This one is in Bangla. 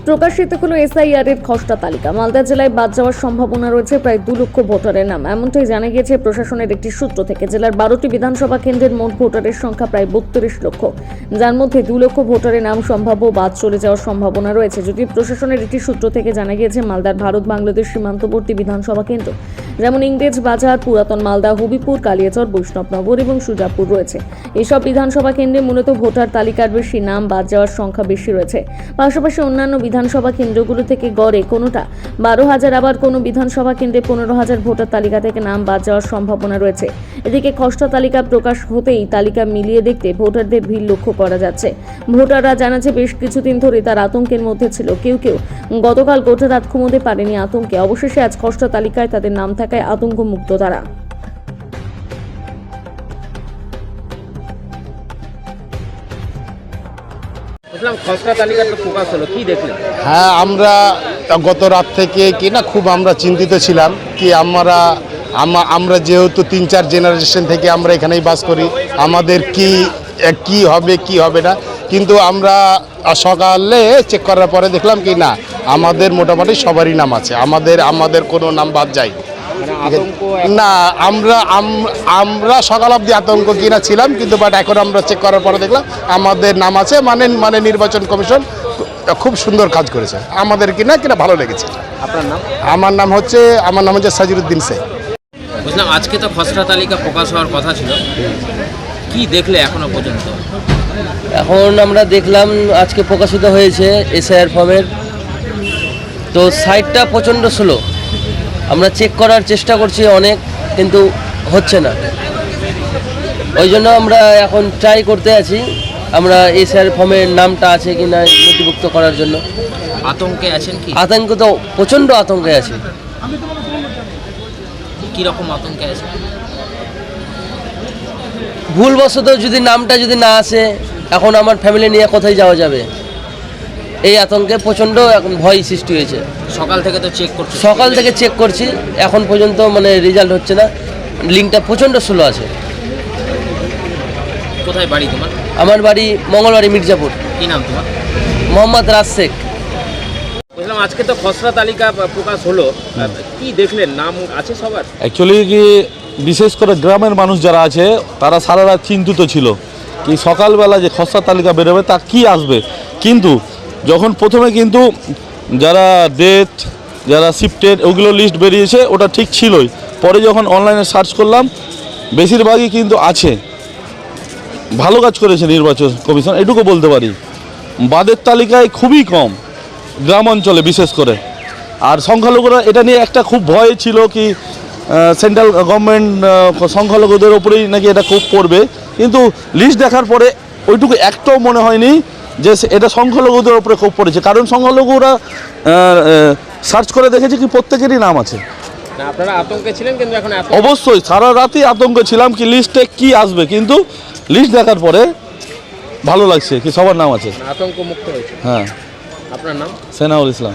প্রকাশিত হলো এসআইআর এর খসড়া তালিকা। মালদা জেলায় বাদ যাওয়ার সম্ভাবনা রয়েছে প্রায় 2 লক্ষ ভোটারের নাম। এমনটাই জানা গিয়েছে প্রশাসনের একটি সূত্র থেকে। জেলার 12টি বিধানসভা কেন্দ্রের মোট ভোটারের সংখ্যা প্রায় 32 লক্ষ, যার মধ্যে 2 লক্ষ ভোটারের নাম সম্ভাব্য বাদ চলে যাওয়ার সম্ভাবনা রয়েছে। যদি প্রশাসনের একটি সূত্র থেকে জানা গিয়েছে মালদার ভারত বাংলাদেশ সীমান্তবর্তী বিধানসভা কেন্দ্র যেমন ইংরেজ বাজার, পুরাতন মালদা, হবিপুর, কালিয়াচর, বৈষ্ণবনগর এবং সুজাপুর রয়েছে। এইসব বিধানসভা কেন্দ্রে মূলত ভোটার তালিকার বেশি নাম বাদ যাওয়ার সংখ্যা বেশি রয়েছে। পাশাপাশি অন্যান্য বিধানসভা কেন্দ্রগুলো থেকে গড়ে কোনোটা 12,000, আবার কোনো বিধানসভা কেন্দ্রে 15,000 ভোটার তালিকা থেকে নাম বাদ যাওয়ার সম্ভাবনা রয়েছে। এদিকে খসড়া তালিকা প্রকাশ হতেই তালিকা মিলিয়ে দেখতে ভোটারদের ভিড় লক্ষ্য করা যাচ্ছে। ভোটাররা জানাচ্ছে বেশ কিছুদিন ধরে তার আতঙ্কের মধ্যে ছিল। কেউ গতকাল গোটা রাত ঘুমোতে পারেনি আতঙ্কে। অবশেষে আজ খসড়া তালিকায় তাদের নাম থাকায় আতঙ্কমুক্ত তারা। খসড়া তালিকা তো প্রকাশ হলো, কি দেখলেন? হ্যাঁ, আমরা গত রাত থেকে খুব আমরা চিন্তিত ছিলাম কি আমরা যেহেতু 3-4 জেনারেশন থেকে আমরা এখানেই বাস করি, আমাদের কি হবে না, কিন্তু আমরা সকালে চেক করার পরে দেখলাম কি না, আমাদের মোটামুটি সবারই নাম আছে, আমাদের কোনো নাম বাদ যায় না। আমরা সকাল অবধি আতঙ্ক কিনা ছিলাম, কিন্তু এখন আমরা চেক করার পরে দেখলাম আমাদের নাম আছে। মানে নির্বাচন কমিশন খুব সুন্দর কাজ করেছে, আমাদের কিনা ভালো লেগেছে। আপনার নাম? আমার নাম হচ্ছে সাজিরুদ্দিন শেখ। বুঝলাম, আজকে তো খসড়া তালিকা প্রকাশ হওয়ার কথা ছিল, কি দেখলে এখনো পর্যন্ত? এখন আমরা দেখলাম আজকে প্রকাশিত হয়েছে এসআইআর ফর্মের, তো সাইটটা প্রচণ্ড স্লো। আমরা চেক করার চেষ্টা করছি অনেক, কিন্তু হচ্ছে না। ওই জন্য আমরা এখন ট্রাই করতে আছি আমরা এসআইআর ফর্মের নামটা আছে কি না নথিভুক্ত করার জন্য। আতঙ্কে আছেন কি? আতঙ্ক তো প্রচণ্ড আতঙ্কে আছে। কীরকম আতঙ্কে আছে? ভুলবশত নামটা যদি না আসে, এখন আমার ফ্যামিলি নিয়ে কোথায় যাওয়া যাবে, এই আতঙ্কে প্রচণ্ড এখন ভয় সৃষ্টি হয়েছে। সকাল থেকে তো চেক করছি, সকাল থেকে চেক করছি, এখন পর্যন্ত রেজাল্ট হচ্ছে না, লিঙ্কটা প্রচণ্ড স্লো আছে। কোথায় বাড়ি তোমার? আমার বাড়ি মঙ্গলবাড়ি, মির্জাপুর। কি নাম তোমার? মোহাম্মদ রাজ শেখ। বুঝলাম, আজকে তো খসড়া তালিকা প্রকাশ হলো, কি দেখলেন? নাম আছে সবার? অ্যাকচুয়ালি কি, বিশেষ করে গ্রামের মানুষ যারা আছে তারা সারা রাত চিন্তিত ছিল কি সকালবেলা যে খসড়া তালিকা বেরোবে তা কি আসবে। কিন্তু যখন প্রথমে কিন্তু যারা ডেথ, যারা শিফটেড, ওগুলো লিস্ট বেরিয়েছে, ওটা ঠিক ছিলই। পরে যখন অনলাইনে সার্চ করলাম, বেশিরভাগই কিন্তু আছে। ভালো কাজ করেছে নির্বাচন কমিশন, এটুকু বলতে পারি। বাদের তালিকায় খুবই কম গ্রাম অঞ্চলে বিশেষ করে। আর সংখ্যালঘুরা এটা নিয়ে একটা খুব ভয় ছিল কি সেন্ট্রাল গভর্নমেন্ট সংখ্যালঘুদের ওপরেই নাকি এটা খুব পড়বে, কিন্তু লিস্ট দেখার পরে ওইটুকু একটাও মনে হয়নি যে এটা সংখ্যালঘুদের ওপরে খুব পড়েছে। কারণ সংখ্যালঘুরা সার্চ করে দেখেছে কি প্রত্যেকেরই নাম আছে। আপনারা আতঙ্কে ছিলেন, কিন্তু এখন অবশ্যই সারা রাতই আতঙ্কে ছিলাম কি লিস্টে কি আসবে, কিন্তু লিস্ট দেখার পরে ভালো লাগছে কি সবার নাম আছে, আতঙ্ক মুক্ত হয়েছে। হ্যাঁ। আপনার নাম? সেনাউল ইসলাম।